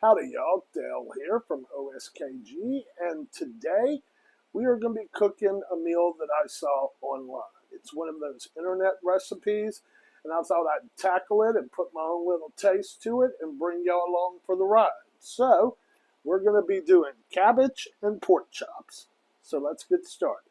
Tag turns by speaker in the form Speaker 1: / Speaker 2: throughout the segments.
Speaker 1: Howdy y'all, Dale here from OSKG, and today we are going to be cooking a meal that I saw online. It's one of those internet recipes, and I thought I'd tackle it and put my own little taste to it and bring y'all along for the ride. So, we're going to be doing cabbage and pork chops. So let's get started.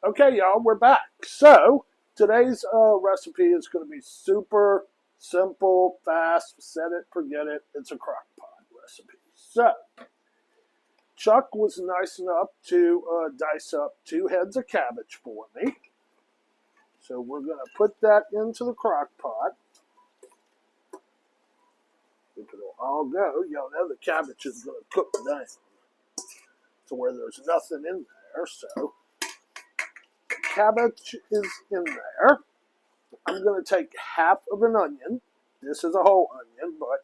Speaker 1: Okay, y'all, we're back. So, today's recipe is going to be super simple, fast, set it, forget it. It's a crock pot recipe. So, Chuck was nice enough to dice up 2 heads of cabbage for me. So, we're going to put that into the crock pot. If it'll all go, y'all know the cabbage is going to cook down to where there's nothing in there. So, cabbage is in there. I'm going to take half of an onion. This is a whole onion, but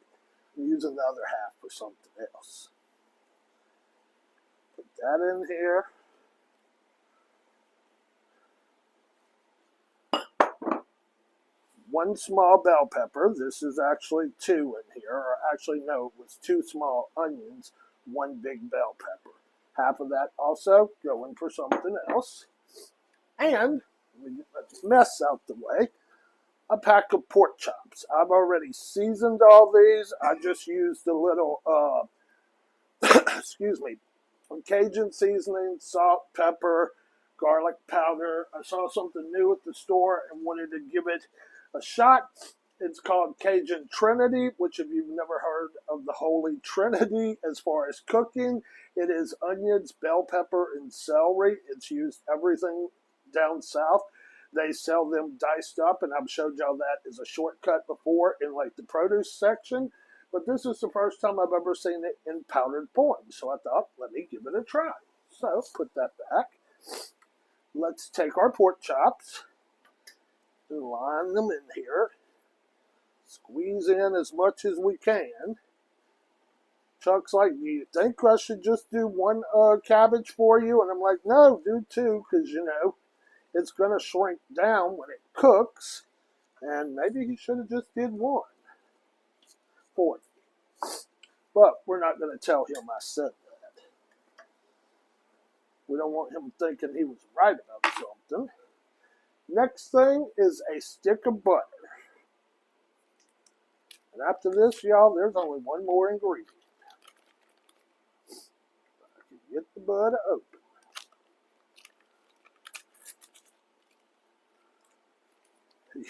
Speaker 1: I'm using the other half for something else. Put that in here. One small bell pepper. This is actually 2 in here. Or actually, no, it was 2 small onions, 1 big bell pepper. Half of that also going for something else. And, let me get that mess out the way, a pack of pork chops. I've already seasoned all these. I just used a little, excuse me, Cajun seasoning, salt, pepper, garlic powder. I saw something new at the store and wanted to give it a shot. It's called Cajun Trinity, which if you've never heard of the Holy Trinity as far as cooking, it is onions, bell pepper, and celery. It's used everything down south. They sell them diced up, and I've showed y'all that as a shortcut before in like the produce section, but this is the first time I've ever seen it in powdered form, so I thought, let me give it a try. So, put that back. Let's take our pork chops and line them in here. Squeeze in as much as we can. Chuck's like, do you think I should just do 1 cabbage for you? And I'm like, no, do 2, because, you know, it's going to shrink down when it cooks. And maybe he should have just did 1 for me. But we're not going to tell him I said that. We don't want him thinking he was right about something. Next thing is a stick of butter. And after this, y'all, there's only 1 more ingredient. I can get the butter open.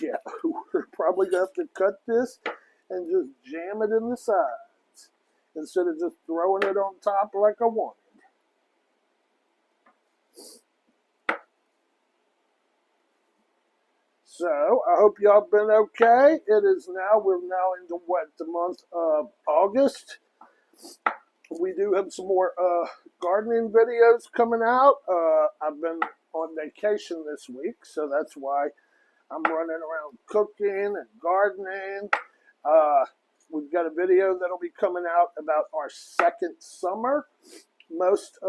Speaker 1: Yeah, we're probably going to have to cut this and just jam it in the sides instead of just throwing it on top like I wanted. So, I hope y'all been okay. We're now into what, the month of August. We do have some more gardening videos coming out. I've been on vacation this week, so that's why I'm running around cooking and gardening. We've got a video that'll be coming out about our 2nd summer. Most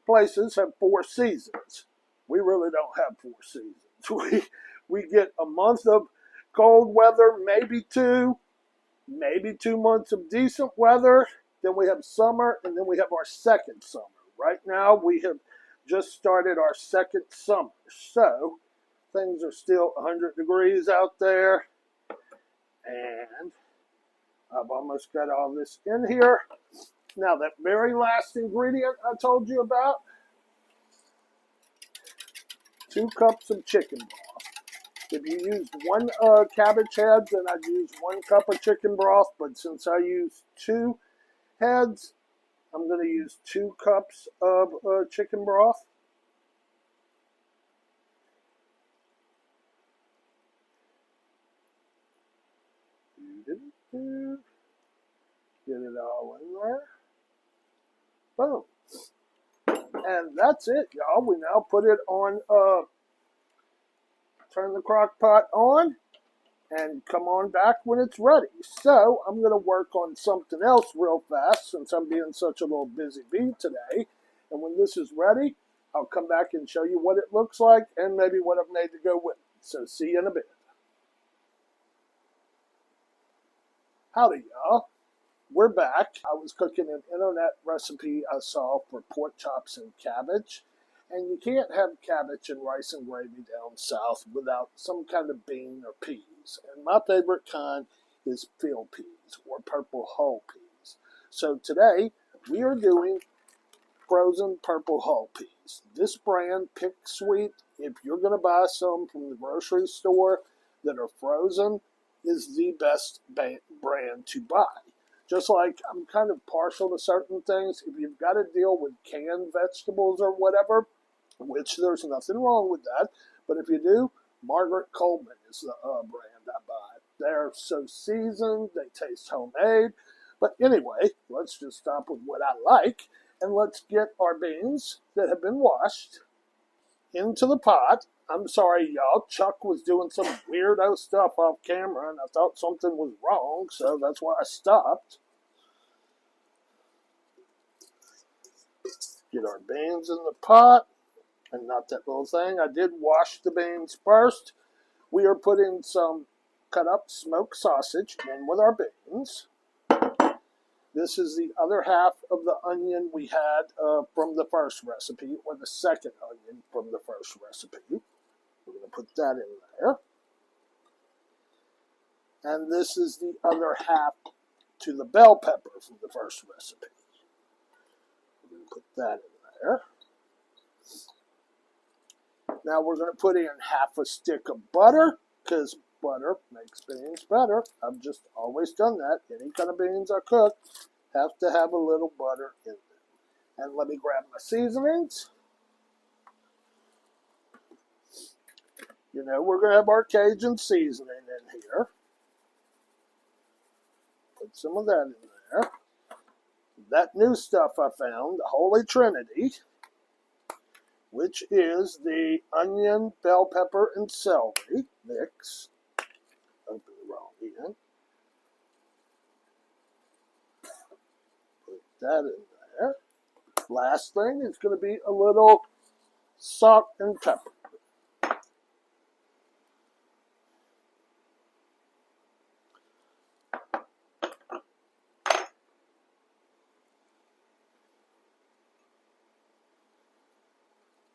Speaker 1: places have 4 seasons. We really don't have 4 seasons. We get a month of cold weather, maybe 2 months of decent weather. Then we have summer, and then we have our 2nd summer. Right now, we have just started our 2nd summer. So, things are still 100 degrees out there. And I've almost got all this in here. Now, that very last ingredient I told you about, 2 cups of chicken broth. If you used 1 cabbage head, then I'd use 1 cup of chicken broth. But since I used 2 heads, I'm going to use 2 cups of chicken broth. Get it all in there. Boom. And that's it, y'all. We now put it on, turn the crock pot on, and come on back when it's ready. So, I'm going to work on something else real fast since I'm being such a little busy bee today. And when this is ready, I'll come back and show you what it looks like and maybe what I've made to go with it. So see you in a bit. Howdy, y'all. We're back. I was cooking an internet recipe I saw for pork chops and cabbage. And you can't have cabbage and rice and gravy down south without some kind of bean or peas. And my favorite kind is field peas or purple hull peas. So today we are doing frozen purple hull peas. This brand, Pick Sweet, if you're going to buy some from the grocery store that are frozen, is the best brand to buy. Just like I'm kind of partial to certain things, if you've got to deal with canned vegetables or whatever, which there's nothing wrong with that, but if you do, Margaret Coleman is the brand I buy. They're so seasoned, they taste homemade. But anyway, let's just stop with what I like, and let's get our beans that have been washed into the pot. I'm sorry, y'all. Chuck was doing some weirdo stuff off camera, and I thought something was wrong, so that's why I stopped. Get our beans in the pot, and not that little thing. I did wash the beans first. We are putting some cut up smoked sausage in with our beans. This is the other half of the onion we had from the first recipe, or the second onion from the first recipe. We're going to put that in there. And this is the other half to the bell pepper from the first recipe. We're going to put that in there. Now we're going to put in half a stick of butter, because butter makes beans better. I've just always done that. Any kind of beans I cook have to have a little butter in them. And let me grab my seasonings. You know, we're going to have our Cajun seasoning in here. Put some of that in there. That new stuff I found, the Holy Trinity, which is the onion, bell pepper, and celery mix. Open the wrong end. Put that in there. Last thing is going to be a little salt and pepper.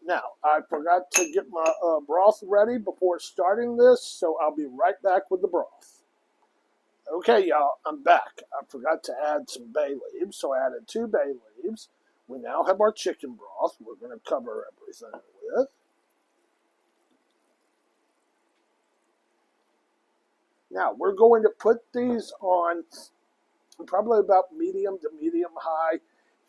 Speaker 1: Now, I forgot to get my broth ready before starting this, so I'll be right back with the broth. Okay, y'all, I'm back. I forgot to add some bay leaves, so I added 2 bay leaves. We now have our chicken broth we're going to cover everything with. Now, we're going to put these on probably about medium to medium high,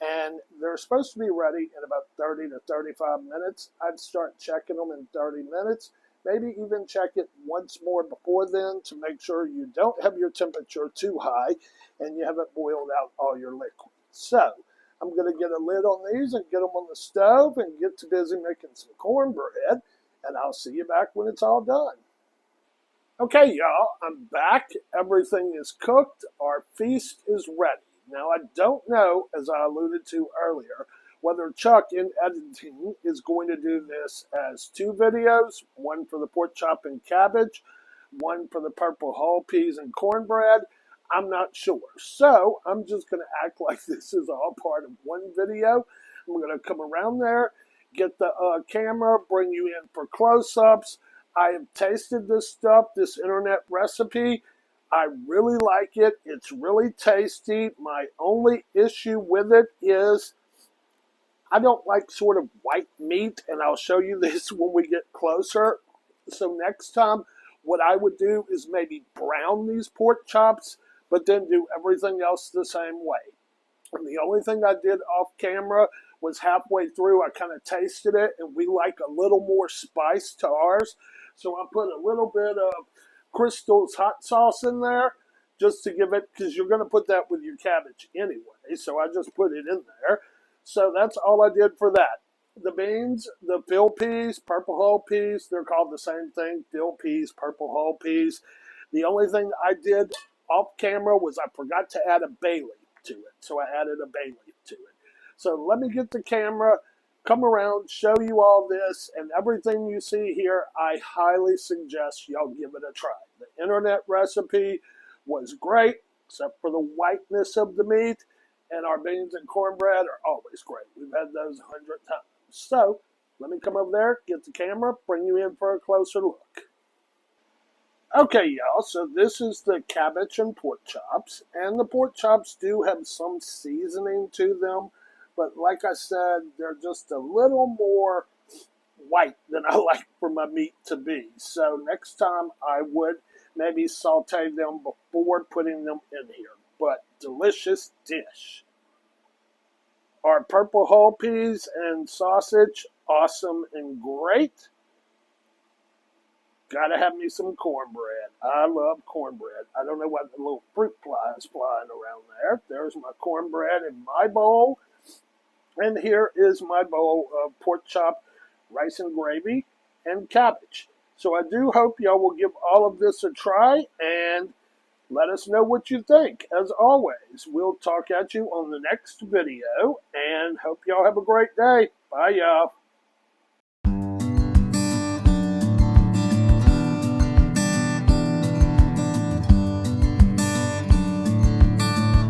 Speaker 1: and they're supposed to be ready in about 30 to 35 minutes. I'd start checking them in 30 minutes, maybe even check it once more before then to make sure you don't have your temperature too high and you haven't boiled out all your liquid. So I'm going to get a lid on these and get them on the stove and get to busy making some cornbread, and I'll see you back when it's all done. Okay, y'all, I'm back. Everything is cooked. Our feast is ready. Now, I don't know, as I alluded to earlier, whether Chuck in editing is going to do this as 2 videos, one for the pork chop and cabbage, one for the purple hull peas and cornbread. I'm not sure. So I'm just going to act like this is all part of one video. I'm going to come around there, get the camera, bring you in for close-ups. I have tasted this stuff, this internet recipe. I really like it. It's really tasty. My only issue with it is I don't like sort of white meat, and I'll show you this when we get closer. So next time, what I would do is maybe brown these pork chops, but then do everything else the same way. And the only thing I did off camera was halfway through, I kind of tasted it, and we like a little more spice to ours. So I put a little bit of Crystal's hot sauce in there just to give it, because you're going to put that with your cabbage anyway. So I just put it in there. So that's all I did for that. The beans, the field peas, purple hull peas, they're called the same thing, field peas, purple hull peas. The only thing I did off camera was I forgot to add a bay leaf to it. So I added a bay leaf to it. So let me get the camera come around, show you all this, and everything you see here, I highly suggest y'all give it a try. The internet recipe was great, except for the whiteness of the meat, and our beans and cornbread are always great. We've had those 100 times. So, let me come over there, get the camera, bring you in for a closer look. Okay, y'all, so this is the cabbage and pork chops, and the pork chops do have some seasoning to them, but like I said, they're just a little more white than I like for my meat to be. So next time I would maybe saute them before putting them in here, but delicious dish. Our purple whole peas and sausage, awesome and great. Gotta have me some cornbread. I love cornbread. I don't know what the little fruit fly is flying around there. There's my cornbread in my bowl. And here is my bowl of pork chop, rice and gravy, and cabbage. So I do hope y'all will give all of this a try and let us know what you think. As always, we'll talk at you on the next video and hope y'all have a great day. Bye, y'all.